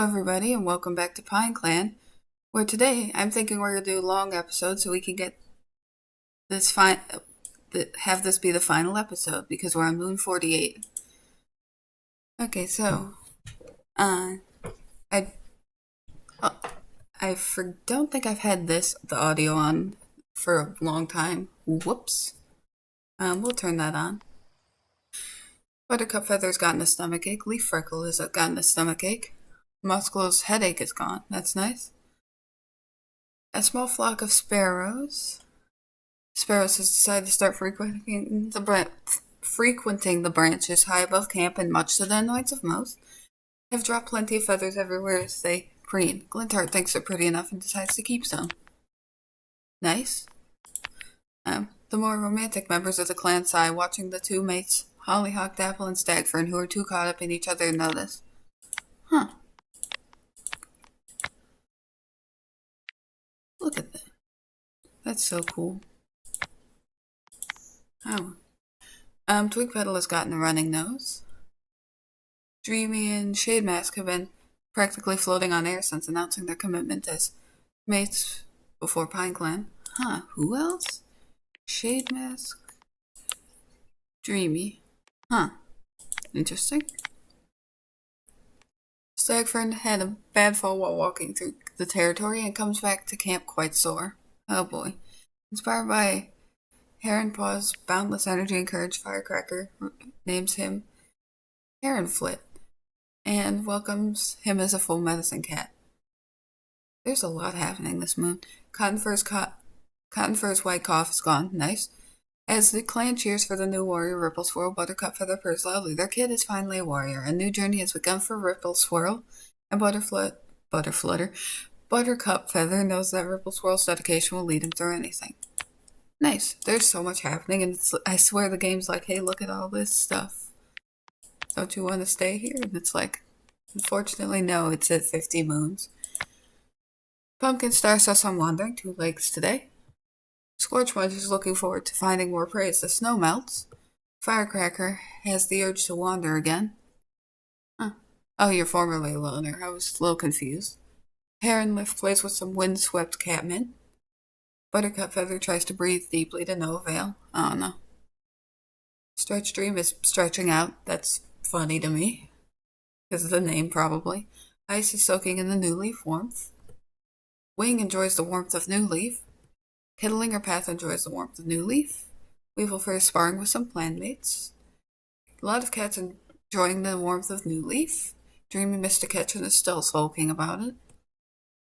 everybody, and welcome back to PineClan, where today I'm thinking we're going to do a long episode so we can get this have this be the final episode, because we're on Moon 48. Okay, so, I don't think I've had the audio on for a long time. Whoops. We'll turn that on. Buttercup Feather's gotten a stomachache. Leaf Freckle has gotten a stomachache. Musclo's headache is gone. That's nice. A small flock of sparrows. Sparrows has decided to start frequenting the branches high above camp, and much to the annoyance of most, have dropped plenty of feathers everywhere as they preen. Glinthart thinks they're pretty enough and decides to keep some. Nice. The more romantic members of the clan sigh, watching the two mates, Hollyhock, Dapple, and Stagfern, who are too caught up in each other to notice. Huh. Look at that. That's so cool. Oh. Twig Petal has gotten a running nose. Dreamy and Shade Mask have been practically floating on air since announcing their commitment as mates before PineClan. Huh, who else? Shade Mask. Dreamy. Huh. Interesting. Stagfern had a bad fall while walking through the territory and comes back to camp quite sore. Oh boy. Inspired by Heron Paw's boundless energy and courage, Firecracker names him Heronflit and welcomes him as a full medicine cat. There's a lot happening this moon. Cotton Fur's white cough is gone. Nice. As the clan cheers for the new warrior, Ripple Swirl, Buttercup Feather purrs loudly. Their kid is finally a warrior. A new journey has begun for Ripple Swirl, and Buttercup Feather knows that Ripple Swirl's dedication will lead him through anything. Nice. There's so much happening, and I swear the game's like, hey, look at all this stuff. Don't you want to stay here? And it's like, unfortunately, no, it's at 50 moons. Pumpkin Star saw some wandering 2 legs today. Scorchmunch is looking forward to finding more prey as the snow melts. Firecracker has the urge to wander again. Huh. Oh, you're formerly a loner. I was a little confused. Heronlift plays with some windswept catmint. Buttercup Feather tries to breathe deeply to no avail. Oh no. Stretch Dream is stretching out. That's funny to me. Because of the name, probably. Ice is soaking in the new leaf warmth. Wing enjoys the warmth of new leaf. Kittlinger Path enjoys the warmth of new leaf. Weevilfur is sparring with some clanmates. A lot of cats enjoying the warmth of new leaf. Dreamy Mr. Ketchum is still sulking about it.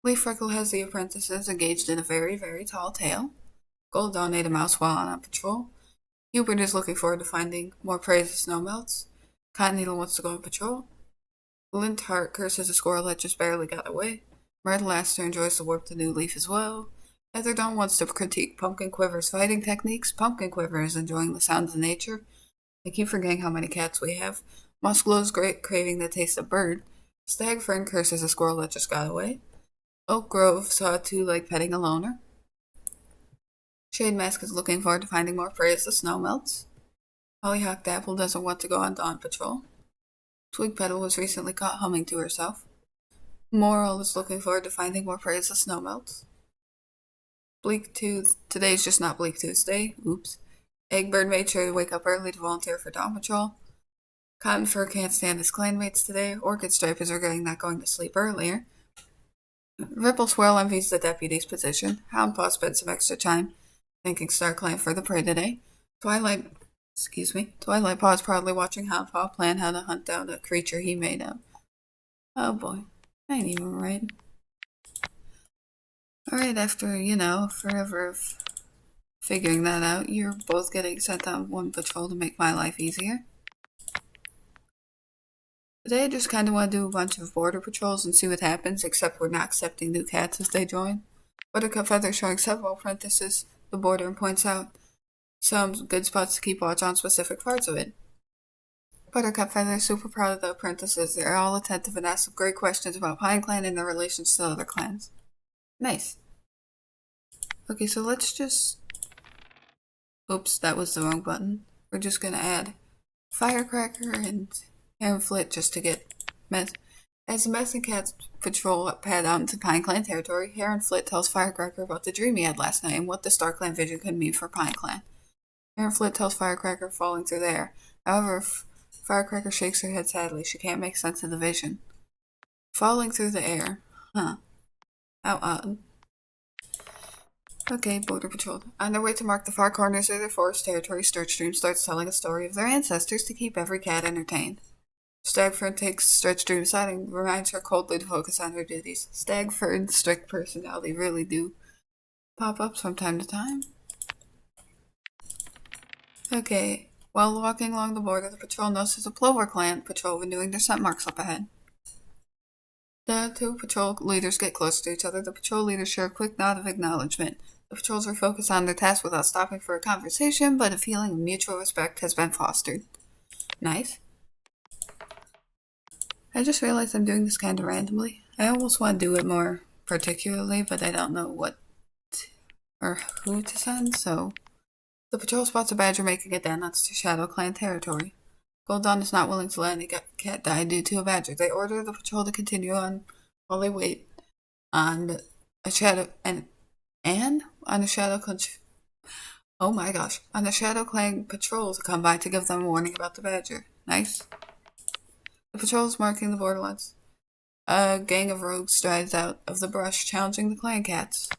Leaf Freckle has the apprentices engaged in a very, very tall tale. Gold Dawn ate a mouse while on patrol. Hubert is looking forward to finding more prey as the snow melts. Cotton Needle wants to go on patrol. Glinthart curses a squirrel that just barely got away. Myrtle Aster enjoys the warmth of new leaf as well. Heatherdawn wants to critique Pumpkin Quiver's fighting techniques. Pumpkin Quiver is enjoying the sounds of nature. I keep forgetting how many cats we have. Musclo's craving the taste of bird. Stagfern curses a squirrel that just got away. Oak Grove saw a 2-leg petting a loner. Shade Mask is looking forward to finding more prey as the snow melts. Hollyhock Dapple doesn't want to go on dawn patrol. Twig Petal was recently caught humming to herself. Moral is looking forward to finding more prey as the snow melts. Bleak Tooth, today's just not Bleak Tuesday. Oops. Eggbird made sure to wake up early to volunteer for dawn patrol. Cotton Fur can't stand his clanmates today. Orchid Stripe is regretting not going to sleep earlier. Ripple Swirl envies the deputy's position. Houndpaw spent some extra time thanking StarClan for the prey today. Twilight Paw is proudly watching Houndpaw plan how to hunt down a creature he made up. Oh boy, I ain't even right. Alright, after, forever of figuring that out, you're both getting sent on one patrol to make my life easier. Today I just kind of want to do a bunch of border patrols and see what happens, except we're not accepting new cats as they join. Buttercup Feather showing several apprentices the border and points out some good spots to keep watch on specific parts of it. Buttercup Feather is super proud of the apprentices. They're all attentive and ask some great questions about PineClan and their relations to other clans. Nice. Okay, so let's just... Oops, that was the wrong button. We're just gonna add Firecracker and Heronflit just to get As the Medicine Cats patrol head out into PineClan territory, Hare and Flit tells Firecracker about the dream he had last night and what the StarClan vision could mean for PineClan. Hare and Flit tells Firecracker falling through the air. However, Firecracker shakes her head sadly. She can't make sense of the vision. Falling through the air. Huh. How odd. Okay, Border Patrol. On their way to mark the far corners of their forest territory, Stretchstream starts telling a story of their ancestors to keep every cat entertained. Stagfern takes Stretchstream aside and reminds her coldly to focus on her duties. Stagfern's strict personality really do pop up from time to time. Okay, while walking along the border, the patrol notices a Plover Clan patrol renewing their scent marks up ahead. The two patrol leaders get closer to each other. The patrol leaders share a quick nod of acknowledgement. The patrols are focused on their task without stopping for a conversation, but a feeling of mutual respect has been fostered. Nice. I just realized I'm doing this kind of randomly. I almost want to do it more particularly, but I don't know what or who to send, so... The patrol spots a badger making a den on Shadow Clan territory. Gold Dawn is not willing to let any cat die due to a badger. They order the patrol to continue on while they wait on a shadow and on the Shadow Clan. Oh my gosh! On the Shadow Clan patrol to come by to give them a warning about the badger. Nice. The patrol is marking the borderlands. A gang of rogues strides out of the brush, challenging the clan cats.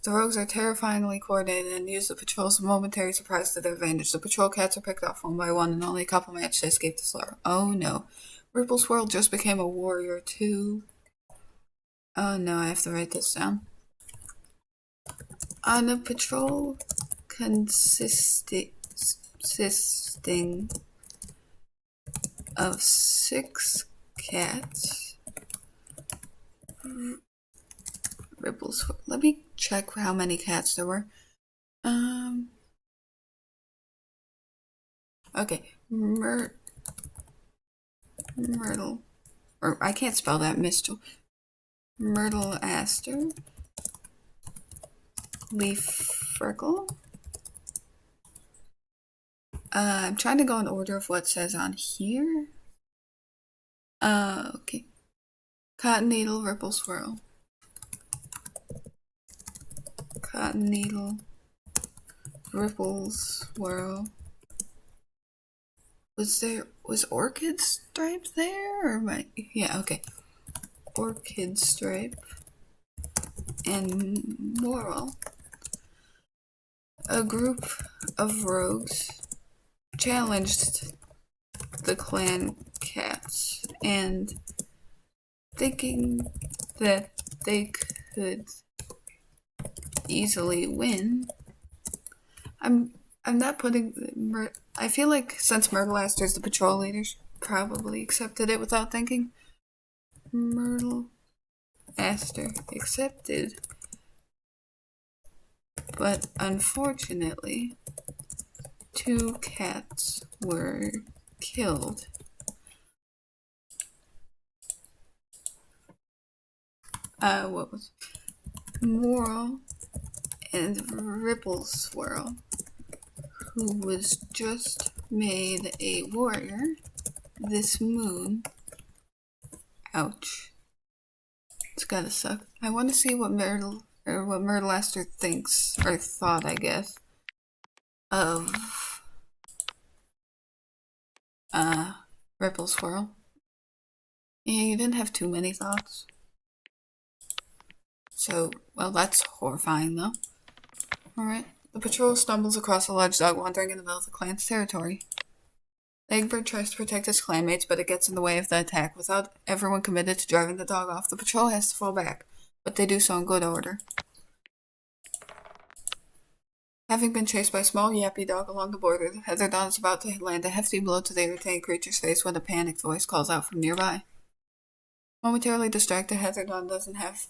The rogues are terrifyingly coordinated and use the patrol's momentary surprise to their advantage. The patrol cats are picked off one by one, and only a couple manage to escape the slaughter. Oh no. Ripple Swirl just became a warrior too. Oh no, I have to write this down. On a patrol consisting of 6 cats. Ripples. Let me check how many cats there were. Okay. Myrtle. Or I can't spell that. Mistel. Myrtle Aster. Leaf Freckle. I'm trying to go in order of what says on here. Okay. Cotton Needle, Ripple Swirl. Cotton Needle, Ripple Swirl. Was Orchid Stripe there? Or yeah, okay. Orchid Stripe and Moral. A group of rogues challenged the clan cats, and thinking that they could easily win. I'm not putting... I feel like since Myrtle Aster's the patrol leaders, probably accepted it without thinking. Myrtle Aster accepted. But unfortunately, 2 cats were killed. What was... Moral and Ripple Swirl, who was just made a warrior this moon. Ouch. It's gotta suck. I want to see what Myrtle Aster thinks, or thought, I guess, of Ripple Swirl. Yeah, you didn't have too many thoughts. So, well, that's horrifying, though. Alright. The patrol stumbles across a large dog wandering in the middle of the clan's territory. The Egbird tries to protect his clanmates, but it gets in the way of the attack. Without everyone committed to driving the dog off, the patrol has to fall back, but they do so in good order. Having been chased by a small yappy dog along the border, Heatherdawn is about to land a hefty blow to the irritated creature's face when a panicked voice calls out from nearby. Momentarily distracted, Heatherdawn doesn't have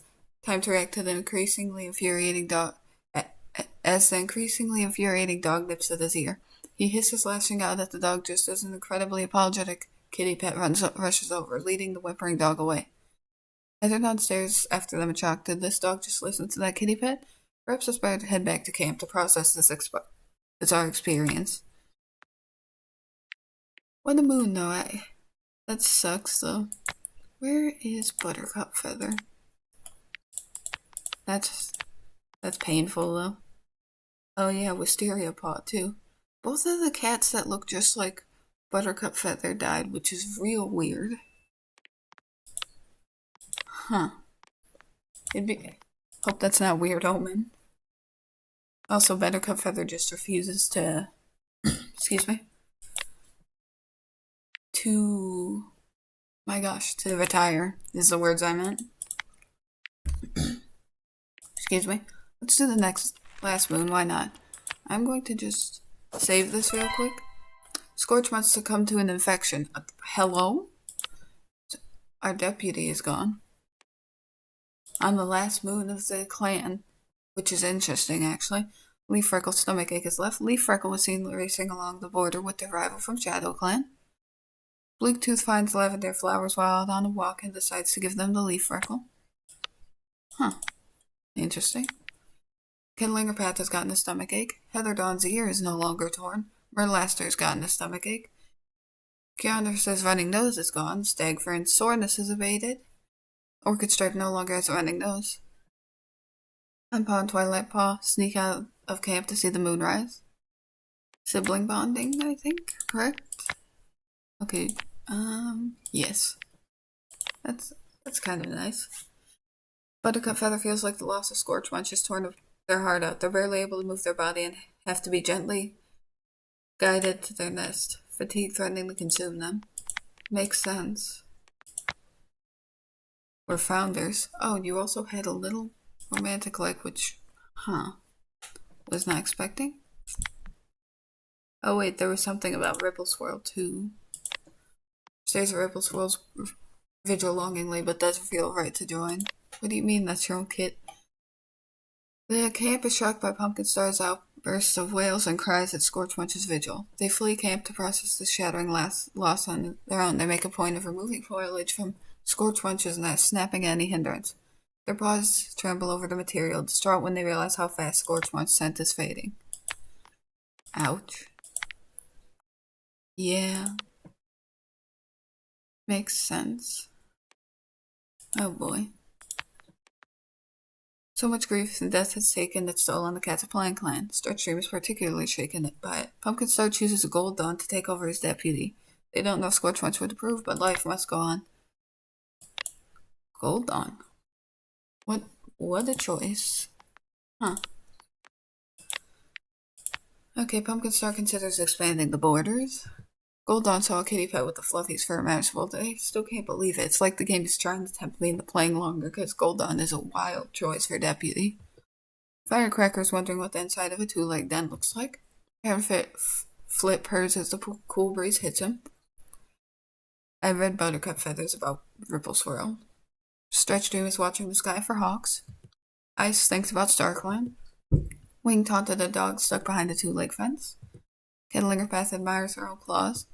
time to react to the increasingly infuriating dog. As the increasingly infuriating dog nips at his ear, he hisses, lashing out at the dog just as an incredibly apologetic kitty pet rushes over, leading the whimpering dog away. Heatherdawn stares after them in shock. Did this dog just listen to that kitty pet? Perhaps it's better to head back to camp to process this bizarre experience. What a moon, though. That sucks, though. Where is Buttercup Feather? That's painful though. Oh yeah, Wisteria Paw too. Both of the cats that look just like Buttercup Feather died, which is real weird. Huh. Hope that's not Weird Omen. Also, Buttercup Feather just refuses to, excuse me, to retire is the words I meant. Excuse me. Let's do the last moon, why not? I'm going to just save this real quick. Scorch wants to come to an infection. Hello? Our deputy is gone. On the last moon of the clan, which is interesting actually, Leaf Freckle's stomachache is left. Leaf Freckle was seen racing along the border with their rival from Shadow Clan. Bleaktooth finds lavender flowers while out on a walk and decides to give them the Leaf Freckle. Huh. Interesting. Kindlinger Path has gotten a stomachache. Heather Dawn's ear is no longer torn. Merlaster's gotten a stomachache. Keanu's running nose is gone. Stagfern's soreness is abated. Orchid Stripe no longer has a running nose. Unpaw and Twilight Paw sneak out of camp to see the moon rise. Sibling bonding, I think, correct? Okay, yes. That's kind of nice. Buttercup Feather feels like the loss of Scorch Munch has torn their heart out. They're barely able to move their body and have to be gently guided to their nest, fatigue threatening to consume them. Makes sense. We're founders. Oh, you also had a little romantic like, which, was not expecting. Oh wait, there was something about Ripple Swirl too. Stares at Ripple Swirl's vigil longingly, but doesn't feel right to join. What do you mean that's your own kit? The camp is shocked by Pumpkin Star's outbursts of wails and cries at Scorchmunch's vigil. They flee camp to process the shattering loss on their own. They make a point of removing foliage from Scorchmunch's nest, snapping at any hindrance. Their paws tremble over the material, distraught when they realize how fast Scorchmunch's scent is fading. Ouch. Yeah. Makes sense. Oh boy. So much grief and death has taken its toll on the cats of PineClan. Stretchstream is particularly shaken by it. Pumpkin Star chooses a Gold Dawn to take over as deputy. They don't know if Scorchmunch would approve, but life must go on. Gold Dawn. What a choice. Huh. Okay, Pumpkin Star considers expanding the borders. Gold Dawn saw a kitty pet with the fluffiest fur imaginable. I still can't believe it. It's like the game is trying to tempt me into playing longer because Gold Dawn is a wild choice for deputy. Firecracker's wondering what the inside of a two-legged den looks like. Flip purrs as the cool breeze hits him. I read Buttercup Feathers about Ripple Swirl. Stretchdream is watching the sky for hawks. Ice thinks about StarClan. Wing taunted a dog stuck behind a two-leg fence. Kindlinger Path admires her own claws.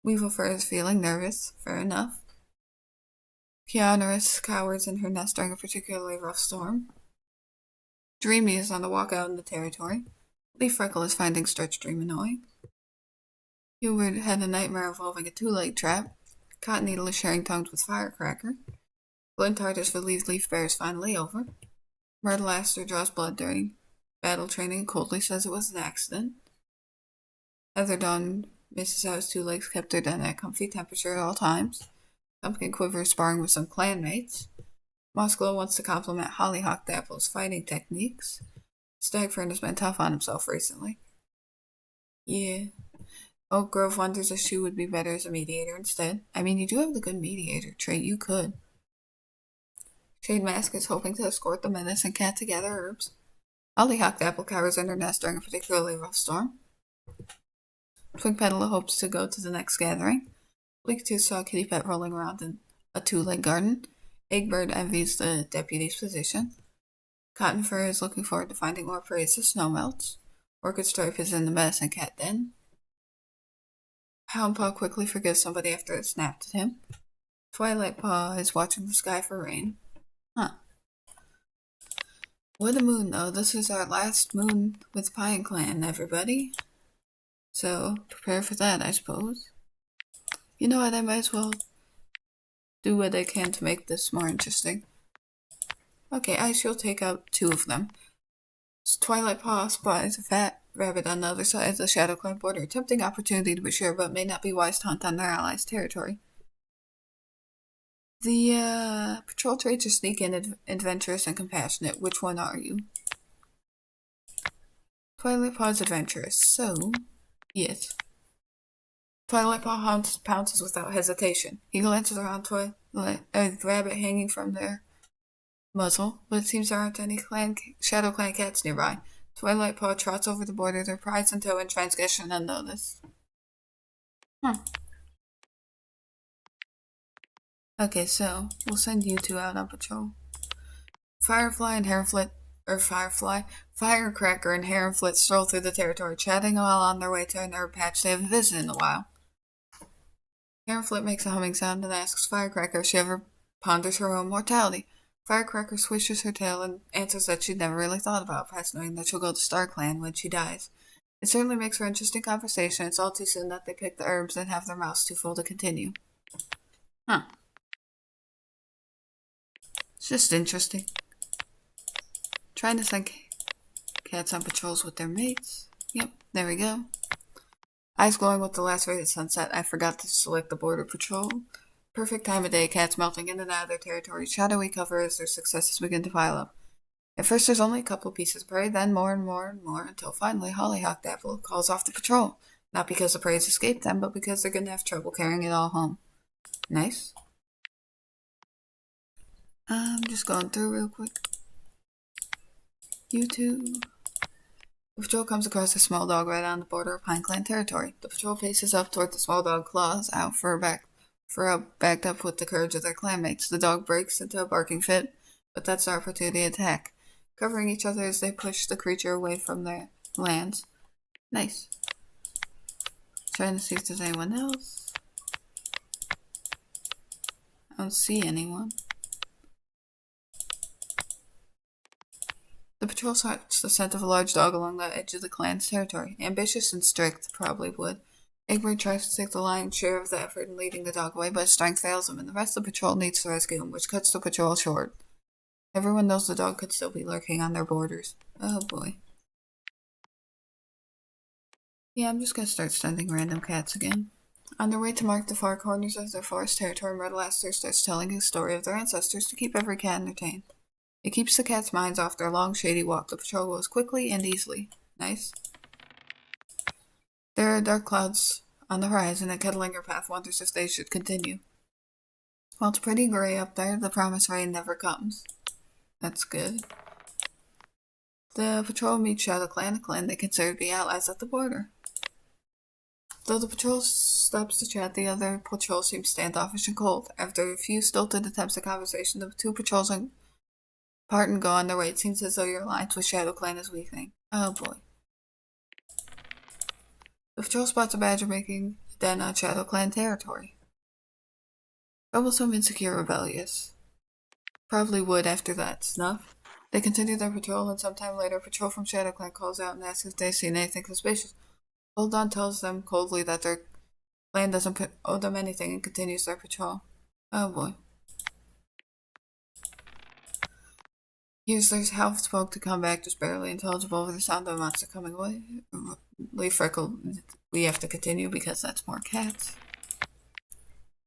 Weevil Fur is feeling nervous. Fair enough. Keanu's cowers in her nest during a particularly rough storm. Dreamy is on the walk out in the territory. Leaf Freckle is finding Stretchdream annoying. Hubert had a nightmare involving a two-leg trap. Cotton Needle is sharing tongues with Firecracker. Glinthart is relieved Leaf Bear is finally over. Myrtleister draws blood during battle training and coldly says it was an accident. Heather Dawn misses how his two legs kept her den at comfy temperature at all times. Pumpkin Quiver is sparring with some clanmates. Mossglow wants to compliment Hollyhock Dapple's fighting techniques. Stagfern has been tough on himself recently. Yeah. Oak Grove wonders if she would be better as a mediator instead. I mean, you do have the good mediator trait, you could. Shade Mask is hoping to escort the Menace and Cat to gather herbs. Hollyhock Dapple cowers in her nest during a particularly rough storm. Twink Petal hopes to go to the next gathering. Bleaktooth saw a kitty pet rolling around in a two-leg garden. Eggbird envies the deputy's position. Cotton Fur is looking forward to finding more prey as the snow melts. Orchid Stripe is in the medicine cat den. Houndpaw quickly forgives somebody after it snapped at him. Twilight Paw is watching the sky for rain. Huh. What a moon, though. This is our last moon with PineClan, everybody. So, prepare for that, I suppose. You know what, I might as well do what they can to make this more interesting. Okay, I shall take out 2 of them. Twilight Paw spies a fat rabbit on the other side of the ShadowClan border. Tempting opportunity to be sure, but may not be wise to hunt on their allies' territory. The patrol traits are sneaky, adventurous, and compassionate. Which one are you? Twilight Paw's adventurous, so yes. Twilight Paw pounces without hesitation. He glances around the rabbit hanging from their muzzle, but it seems there aren't any Shadow Clan cats nearby. Twilight Paw trots over the border, their prize in tow and transgression unnoticed. Okay, so we'll send you 2 out on patrol. Firecracker and Heronflit stroll through the territory, chatting while on their way to an herb patch they haven't visited in a while. Heronflit makes a humming sound and asks Firecracker if she ever ponders her own mortality. Firecracker swishes her tail and answers that she'd never really thought about past knowing that she'll go to StarClan when she dies. It certainly makes for interesting conversation. It's all too soon that they pick the herbs and have their mouths too full to continue. It's just interesting. Trying to send cats on patrols with their mates. Yep, there we go. Eyes glowing with the last ray of sunset. I forgot to select the border patrol. Perfect time of day, cats melting in and out of their territory. Shadowy cover as their successes begin to pile up. At first there's only a couple of pieces of prey, then more and more and more, until finally Hollyhock Dapple calls off the patrol. Not because the prey's escaped them, but because they're going to have trouble carrying it all home. Nice. I'm just going through real quick. You two. The patrol comes across a small dog right on the border of PineClan territory. The patrol faces up toward the small dog, claws out backed up with the courage of their clanmates. The dog breaks into a barking fit, but that's the opportunity to attack, covering each other as they push the creature away from their lands. Nice. Trying to see if there's anyone else. I don't see anyone. The patrol sought the scent of a large dog along the edge of the clan's territory. Ambitious and strict, probably would. Egbert tries to take the lion's share of the effort in leading the dog away, but his strength fails him, and the rest of the patrol needs to rescue him, which cuts the patrol short. Everyone knows the dog could still be lurking on their borders. Oh boy. Yeah, I'm just gonna start sending random cats again. On their way to mark the far corners of their forest territory, Myrtle Aster starts telling a story of their ancestors to keep every cat entertained. It keeps the cats' minds off their long, shady walk. The patrol goes quickly and easily. Nice. There are dark clouds on the horizon, and Kettlinger Path wonders if they should continue. While it's pretty gray up there, the promised rain never comes. That's good. The patrol meets Shadow Clan, a clan they consider to be allies at the border. Though the patrol stops to chat, the other patrol seems standoffish and cold. After a few stilted attempts at conversation, the 2 patrols part and go on their way. It seems as though your alliance with Shadow Clan is weakening. Oh boy. The patrol spots a badger making a den on Shadow Clan territory. Troublesome, insecure, rebellious. Probably would after that snuff. They continue their patrol, and sometime later a patrol from Shadow Clan calls out and asks if they've seen anything suspicious. Goldon tells them coldly that their clan doesn't owe them anything and continues their patrol. Oh boy. Here's their half spoke to come back, just barely intelligible over the sound of a monster coming away. Leaf Freckle, we have to continue because that's more cats.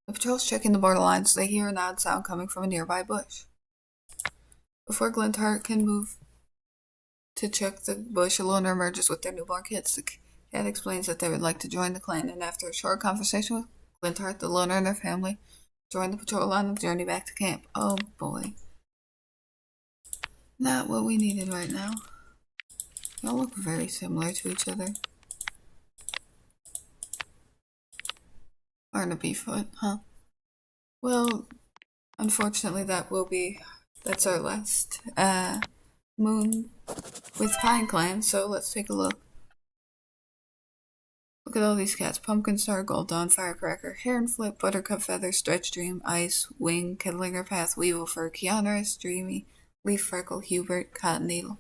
The patrol's checking the borderlines. They hear an odd sound coming from a nearby bush. Before Glinthart can move to check the bush, a loner emerges with their newborn kids. The cat explains that they would like to join the clan, and after a short conversation with Glinthart, the loner and their family join the patrol on the journey back to camp. Oh boy. Not what we needed right now. They all look very similar to each other. Barnaby foot, huh? Well, unfortunately that's our last moon with PineClan, so let's take a look. Look at all these cats. Pumpkin Star, Gold Dawn, Firecracker, Heronflit, Buttercup Feather, Stretch Dream, Ice, Wing, Kettlinger Path, Weevil Fur, Keanorus, Dreamy, Leaf Freckle, Hubert, Cotton Needle,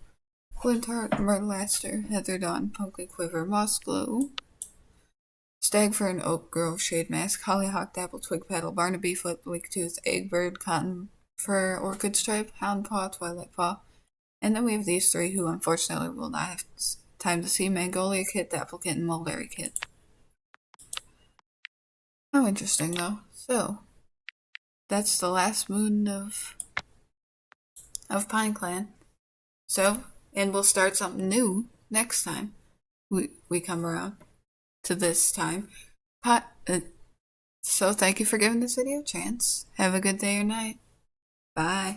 Glinthart, Myrtle Aster, Heather Dawn, Pumpkin Quiver, Moss Glow, Stagfern, Oak Grove, Shade Mask, Hollyhock, Dapple, Twig Petal, Barnaby, Foot, Bleaktooth, Eggbird, Cotton Fur, Orchid Stripe, Hound Paw, Twilight Paw. And then we have these three who unfortunately will not have time to see: Magnolia Kit, Dapple Kit, and Mulberry Kit. How interesting, though. So, that's the last moon of PineClan. So, and we'll start something new next time we come around to this time. So thank you for giving this video a chance. Have a good day or night. Bye.